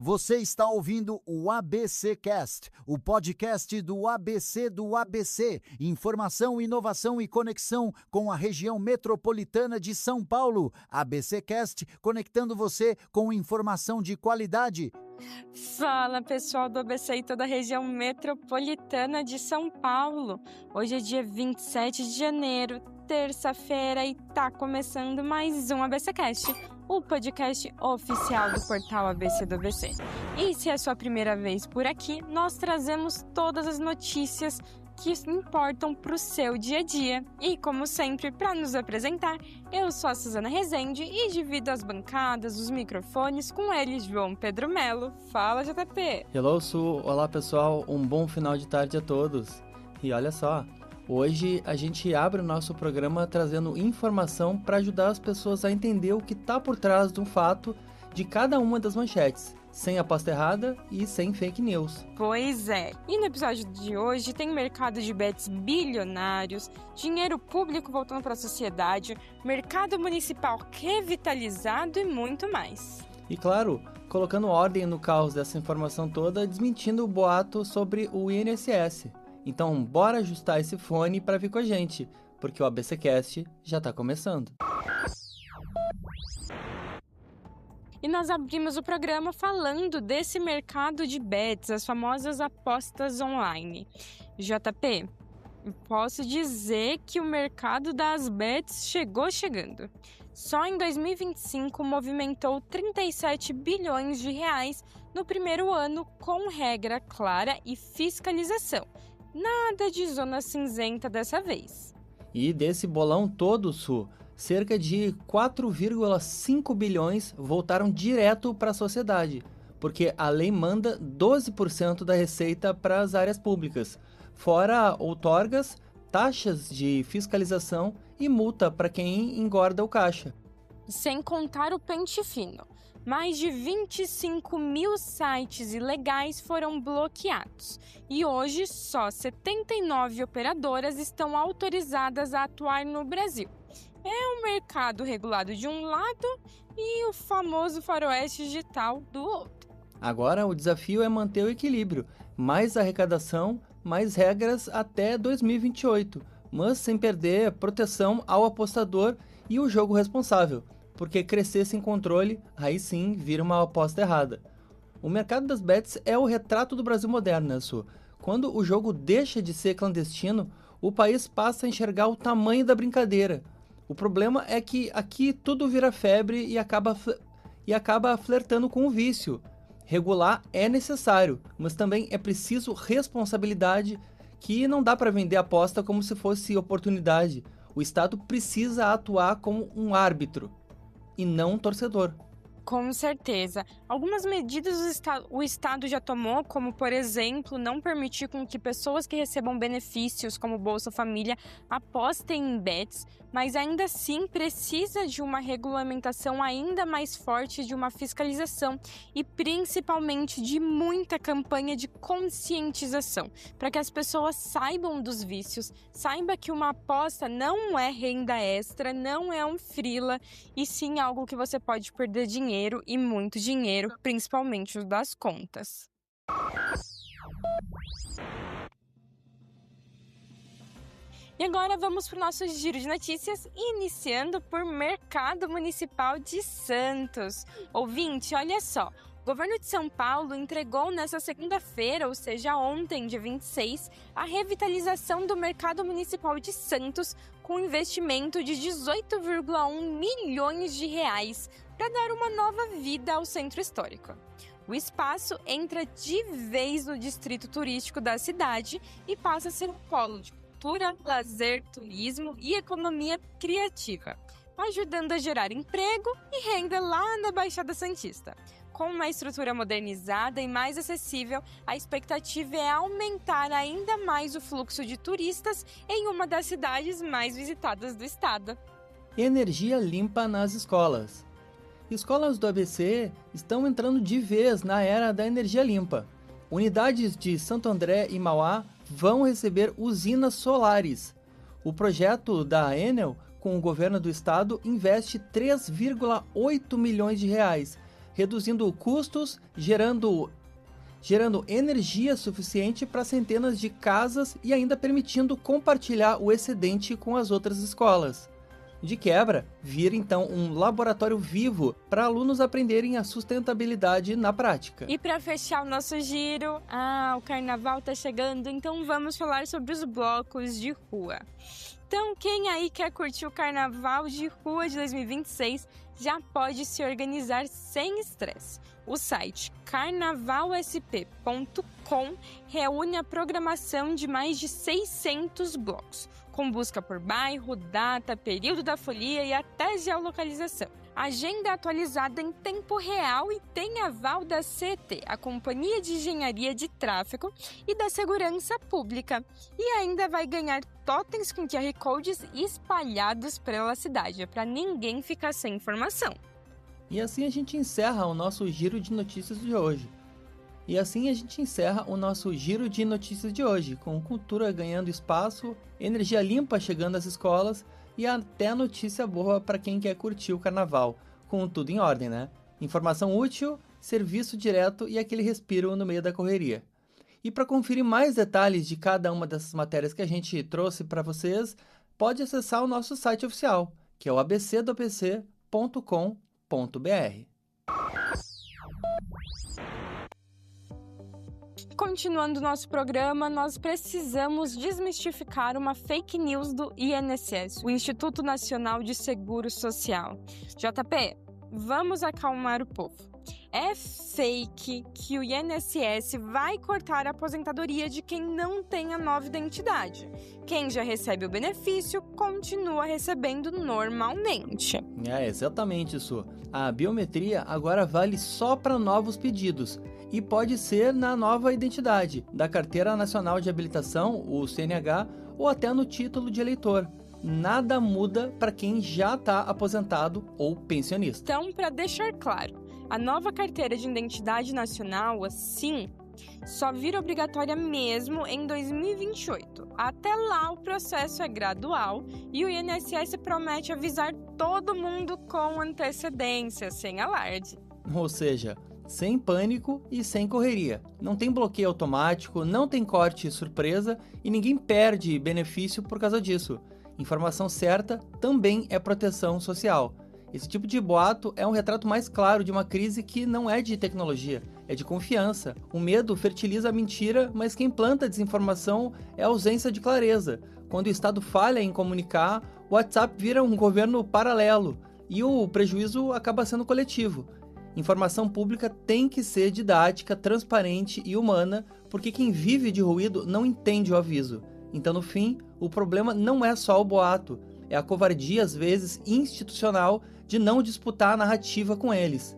Você está ouvindo o ABC Cast, o podcast do ABC. Informação, inovação e conexão com a região metropolitana de São Paulo. ABC Cast, conectando você com informação de qualidade. Fala, pessoal do ABC e toda a região metropolitana de São Paulo. Hoje é dia 27 de janeiro, terça-feira, e tá começando mais um ABCcast, o podcast oficial do portal ABC do ABC. E se é a sua primeira vez por aqui, nós trazemos todas as notícias que importam para o seu dia a dia. E, como sempre, para nos apresentar, eu sou a Suzana Rezende e divido as bancadas, os microfones com ele, João Pedro Melo. Fala, JP! Hello, Su! Olá, pessoal! Um bom final de tarde a todos! E olha só, hoje a gente abre o nosso programa trazendo informação para ajudar as pessoas a entender o que está por trás de um fato de cada uma das manchetes, sem aposta errada e sem fake news. Pois é, e no episódio de hoje tem mercado de bets bilionários, dinheiro público voltando para a sociedade, mercado municipal revitalizado e muito mais. E claro, colocando ordem no caos dessa informação toda, desmentindo o boato sobre o INSS. Então bora ajustar esse fone para vir com a gente, porque o ABCcast já está começando. E nós abrimos o programa falando desse mercado de bets, as famosas apostas online. JP, posso dizer que o mercado das bets chegando. Só em 2025 movimentou 37 bilhões de reais no primeiro ano, com regra clara e fiscalização. Nada de zona cinzenta dessa vez. E desse bolão todo, Su, cerca de 4,5 bilhões voltaram direto para a sociedade, porque a lei manda 12% da receita para as áreas públicas, fora outorgas, taxas de fiscalização e multa para quem engorda o caixa. Sem contar o pente fino. Mais de 25 mil sites ilegais foram bloqueados e hoje só 79 operadoras estão autorizadas a atuar no Brasil. É um mercado regulado de um lado e o famoso faroeste digital do outro. Agora o desafio é manter o equilíbrio, mais arrecadação, mais regras até 2028, mas sem perder proteção ao apostador e o jogo responsável. Porque crescer sem controle, aí sim vira uma aposta errada. O mercado das bets é o retrato do Brasil moderno, né, Su? Quando o jogo deixa de ser clandestino, o país passa a enxergar o tamanho da brincadeira. O problema é que aqui tudo vira febre e acaba flertando com o vício. Regular é necessário, mas também é preciso responsabilidade, que não dá para vender aposta como se fosse oportunidade. O Estado precisa atuar como um árbitro e não um torcedor. Com certeza. Algumas medidas o Estado já tomou, como, por exemplo, não permitir com que pessoas que recebam benefícios, como Bolsa Família, apostem em bets, mas ainda assim precisa de uma regulamentação ainda mais forte, de uma fiscalização e principalmente de muita campanha de conscientização, para que as pessoas saibam dos vícios, saibam que uma aposta não é renda extra, não é um freela, e sim algo que você pode perder dinheiro e muito dinheiro, principalmente os das contas. E agora vamos para o nosso giro de notícias, iniciando por Mercado Municipal de Santos. Ouvinte, olha só. O governo de São Paulo entregou nesta segunda-feira, ou seja, ontem, dia 26, a revitalização do Mercado Municipal de Santos com investimento de 18,1 milhões de reais para dar uma nova vida ao centro histórico. O espaço entra de vez no distrito turístico da cidade e passa a ser um polo de cultura, lazer, turismo e economia criativa, ajudando a gerar emprego e renda lá na Baixada Santista. Com uma estrutura modernizada e mais acessível, a expectativa é aumentar ainda mais o fluxo de turistas em uma das cidades mais visitadas do estado. Energia limpa nas escolas. Escolas do ABC estão entrando de vez na era da energia limpa. Unidades de Santo André e Mauá vão receber usinas solares. O projeto da Enel, com o governo do estado, investe 3,8 milhões de reais reduzindo custos, gerando energia suficiente para centenas de casas e ainda permitindo compartilhar o excedente com as outras escolas. De quebra, vira então um laboratório vivo para alunos aprenderem a sustentabilidade na prática. E para fechar o nosso giro, o carnaval tá chegando, então vamos falar sobre os blocos de rua. Então, quem aí quer curtir o carnaval de rua de 2026 já pode se organizar sem estresse. O site carnavalsp.com reúne a programação de mais de 600 blocos, com busca por bairro, data, período da folia e até geolocalização. Agenda atualizada em tempo real e tem aval da CET, a Companhia de Engenharia de Tráfego e da Segurança Pública. E ainda vai ganhar totens com QR Codes espalhados pela cidade, para ninguém ficar sem informação. E assim a gente encerra o nosso giro de notícias de hoje. Com cultura ganhando espaço, energia limpa chegando às escolas e até notícia boa para quem quer curtir o carnaval, com tudo em ordem, né? Informação útil, serviço direto e aquele respiro no meio da correria. E para conferir mais detalhes de cada uma dessas matérias que a gente trouxe para vocês, pode acessar o nosso site oficial, que é o abcdopc.com.br. Continuando nosso programa, nós precisamos desmistificar uma fake news do INSS, o Instituto Nacional de Seguro Social. JP, vamos acalmar o povo. É fake que o INSS vai cortar a aposentadoria de quem não tem a nova identidade. Quem já recebe o benefício continua recebendo normalmente. É exatamente isso. A biometria agora vale só para novos pedidos e pode ser na nova identidade, da Carteira Nacional de Habilitação, o CNH, ou até no título de eleitor. Nada muda para quem já está aposentado ou pensionista. Então, para deixar claro, a nova Carteira de Identidade Nacional, assim, só vira obrigatória mesmo em 2028. Até lá o processo é gradual e o INSS promete avisar todo mundo com antecedência, sem alarde. Ou seja, sem pânico e sem correria. Não tem bloqueio automático, não tem corte surpresa e ninguém perde benefício por causa disso. Informação certa também é proteção social. Esse tipo de boato é um retrato mais claro de uma crise que não é de tecnologia, é de confiança. O medo fertiliza a mentira, mas quem planta desinformação é a ausência de clareza. Quando o Estado falha em comunicar, o WhatsApp vira um governo paralelo e o prejuízo acaba sendo coletivo. Informação pública tem que ser didática, transparente e humana, porque quem vive de ruído não entende o aviso. Então, no fim, o problema não é só o boato, é a covardia, às vezes, institucional de não disputar a narrativa com eles,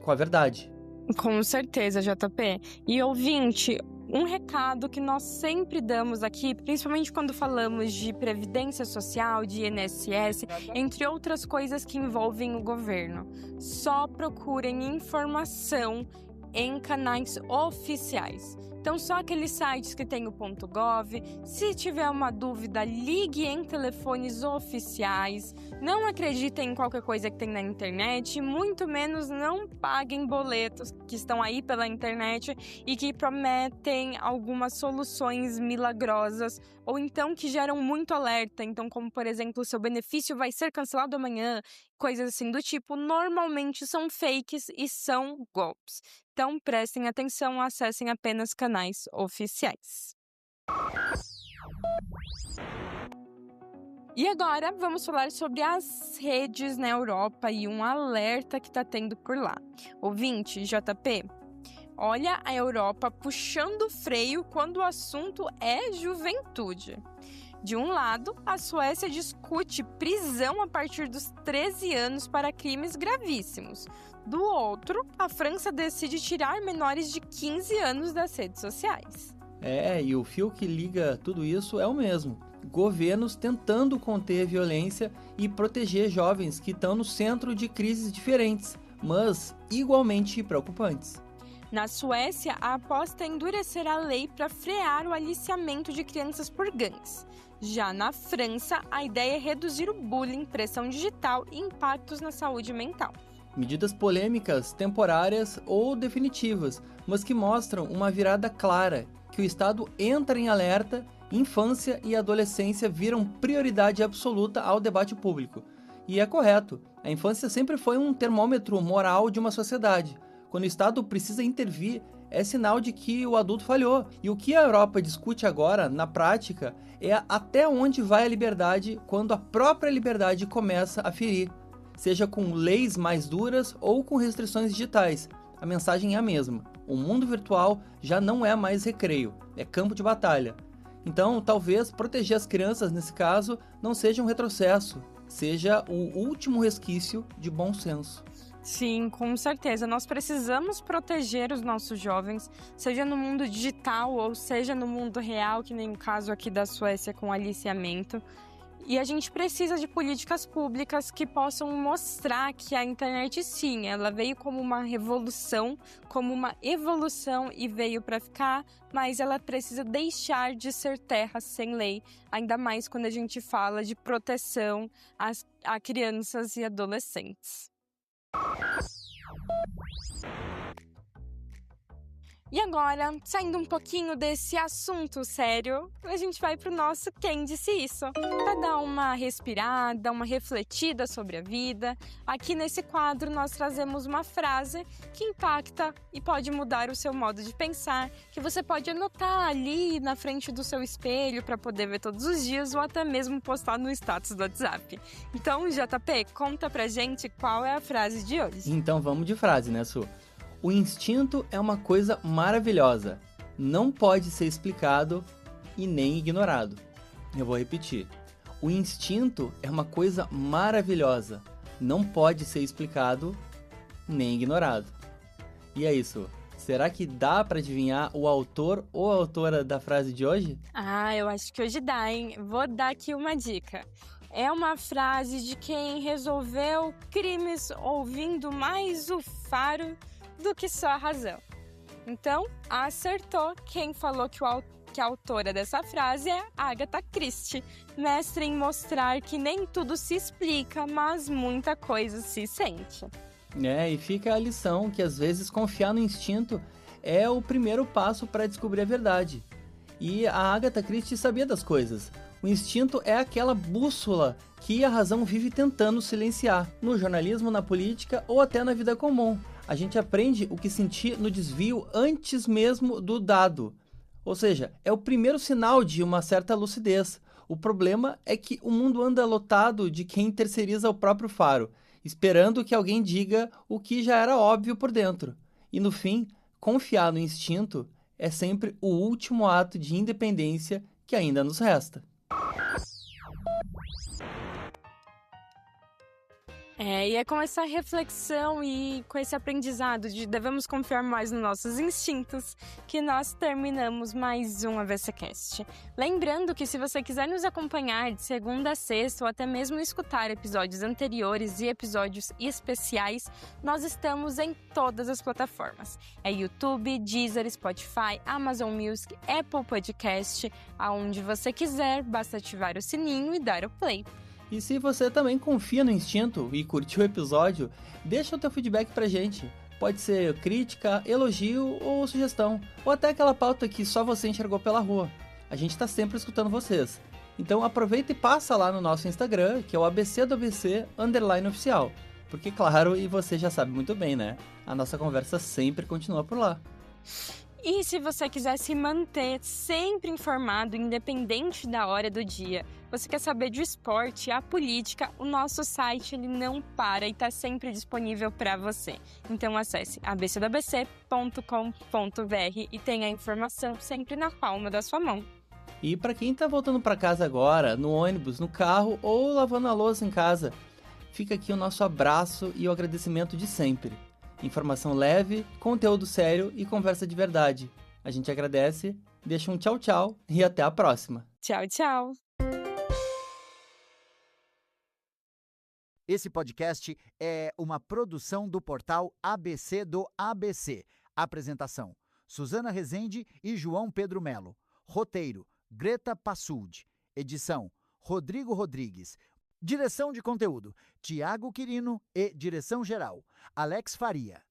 com a verdade. Com certeza, JP. E ouvinte, um recado que nós sempre damos aqui, principalmente quando falamos de Previdência Social, de INSS, entre outras coisas que envolvem o governo. Só procurem informação em canais oficiais. Então, só aqueles sites que tem o .gov. Se tiver uma dúvida, ligue em telefones oficiais. Não acreditem em qualquer coisa que tem na internet, muito menos não paguem boletos que estão aí pela internet e que prometem algumas soluções milagrosas ou então que geram muito alerta. Então, como por exemplo, o seu benefício vai ser cancelado amanhã, coisas assim do tipo, normalmente são fakes e são golpes. Então, prestem atenção, acessem apenas canais oficiais. E agora, vamos falar sobre as redes na Europa e um alerta que está tendo por lá. Ouvinte, JP, olha a Europa puxando o freio quando o assunto é juventude. De um lado, a Suécia discute prisão a partir dos 13 anos para crimes gravíssimos. Do outro, a França decide tirar menores de 15 anos das redes sociais. E o fio que liga tudo isso é o mesmo. Governos tentando conter a violência e proteger jovens que estão no centro de crises diferentes, mas igualmente preocupantes. Na Suécia, a aposta é endurecer a lei para frear o aliciamento de crianças por gangues. Já na França, a ideia é reduzir o bullying, pressão digital e impactos na saúde mental. Medidas polêmicas, temporárias ou definitivas, mas que mostram uma virada clara, que o Estado entra em alerta, infância e adolescência viram prioridade absoluta ao debate público. E é correto, a infância sempre foi um termômetro moral de uma sociedade. Quando o Estado precisa intervir, é sinal de que o adulto falhou. E o que a Europa discute agora, na prática, é até onde vai a liberdade quando a própria liberdade começa a ferir. Seja com leis mais duras ou com restrições digitais. A mensagem é a mesma. O mundo virtual já não é mais recreio, é campo de batalha. Então, talvez proteger as crianças, nesse caso, não seja um retrocesso, seja o último resquício de bom senso. Sim, com certeza. Nós precisamos proteger os nossos jovens, seja no mundo digital ou seja no mundo real, que nem o caso aqui da Suécia com o aliciamento. E a gente precisa de políticas públicas que possam mostrar que a internet, sim, ela veio como uma revolução, como uma evolução e veio para ficar, mas ela precisa deixar de ser terra sem lei, ainda mais quando a gente fala de proteção a crianças e adolescentes. E agora, saindo um pouquinho desse assunto sério, a gente vai pro nosso Quem Disse Isso? Para dar uma respirada, uma refletida sobre a vida. Aqui nesse quadro nós trazemos uma frase que impacta e pode mudar o seu modo de pensar, que você pode anotar ali na frente do seu espelho para poder ver todos os dias ou até mesmo postar no status do WhatsApp. Então, JP, conta pra gente qual é a frase de hoje. Então vamos de frase, né, Su? O instinto é uma coisa maravilhosa, não pode ser explicado e nem ignorado. Eu vou repetir. O instinto é uma coisa maravilhosa, não pode ser explicado nem ignorado. E é isso. Será que dá para adivinhar o autor ou a autora da frase de hoje? Eu acho que hoje dá, hein? Vou dar aqui uma dica. É uma frase de quem resolveu crimes ouvindo mais o faro do que só a razão. Então, acertou. Quem falou que a autora dessa frase é Agatha Christie, mestre em mostrar que nem tudo se explica, mas muita coisa se sente. E fica a lição que às vezes confiar no instinto é o primeiro passo para descobrir a verdade. E a Agatha Christie sabia das coisas. O instinto é aquela bússola que a razão vive tentando silenciar, no jornalismo, na política ou até na vida comum. A gente aprende o que sentir no desvio antes mesmo do dado. Ou seja, é o primeiro sinal de uma certa lucidez. O problema é que o mundo anda lotado de quem terceiriza o próprio faro, esperando que alguém diga o que já era óbvio por dentro. E no fim, confiar no instinto é sempre o último ato de independência que ainda nos resta. E é com essa reflexão e com esse aprendizado de devemos confiar mais nos nossos instintos que nós terminamos mais um ABCcast. Lembrando que se você quiser nos acompanhar de segunda a sexta ou até mesmo escutar episódios anteriores e episódios especiais, nós estamos em todas as plataformas. É YouTube, Deezer, Spotify, Amazon Music, Apple Podcast, aonde você quiser, basta ativar o sininho e dar o play. E se você também confia no instinto e curtiu o episódio, deixa o teu feedback pra gente. Pode ser crítica, elogio ou sugestão, ou até aquela pauta que só você enxergou pela rua. A gente tá sempre escutando vocês. Então aproveita e passa lá no nosso Instagram, que é o ABC do ABC _oficial. Porque claro, e você já sabe muito bem, né? A nossa conversa sempre continua por lá. E se você quiser se manter sempre informado, independente da hora do dia, você quer saber de esporte, a política, o nosso site ele não para e está sempre disponível para você. Então acesse abcdoabc.com.br e tenha a informação sempre na palma da sua mão. E para quem está voltando para casa agora, no ônibus, no carro ou lavando a louça em casa, fica aqui o nosso abraço e o agradecimento de sempre. Informação leve, conteúdo sério e conversa de verdade. A gente agradece, deixa um tchau, tchau e até a próxima. Tchau, tchau. Esse podcast é uma produção do portal ABC do ABC. Apresentação: Suzana Rezende e João Pedro Melo. Roteiro: Greta Passuldi. Edição: Rodrigo Rodrigues. Direção de conteúdo: Tiago Quirino e direção geral: Alex Faria.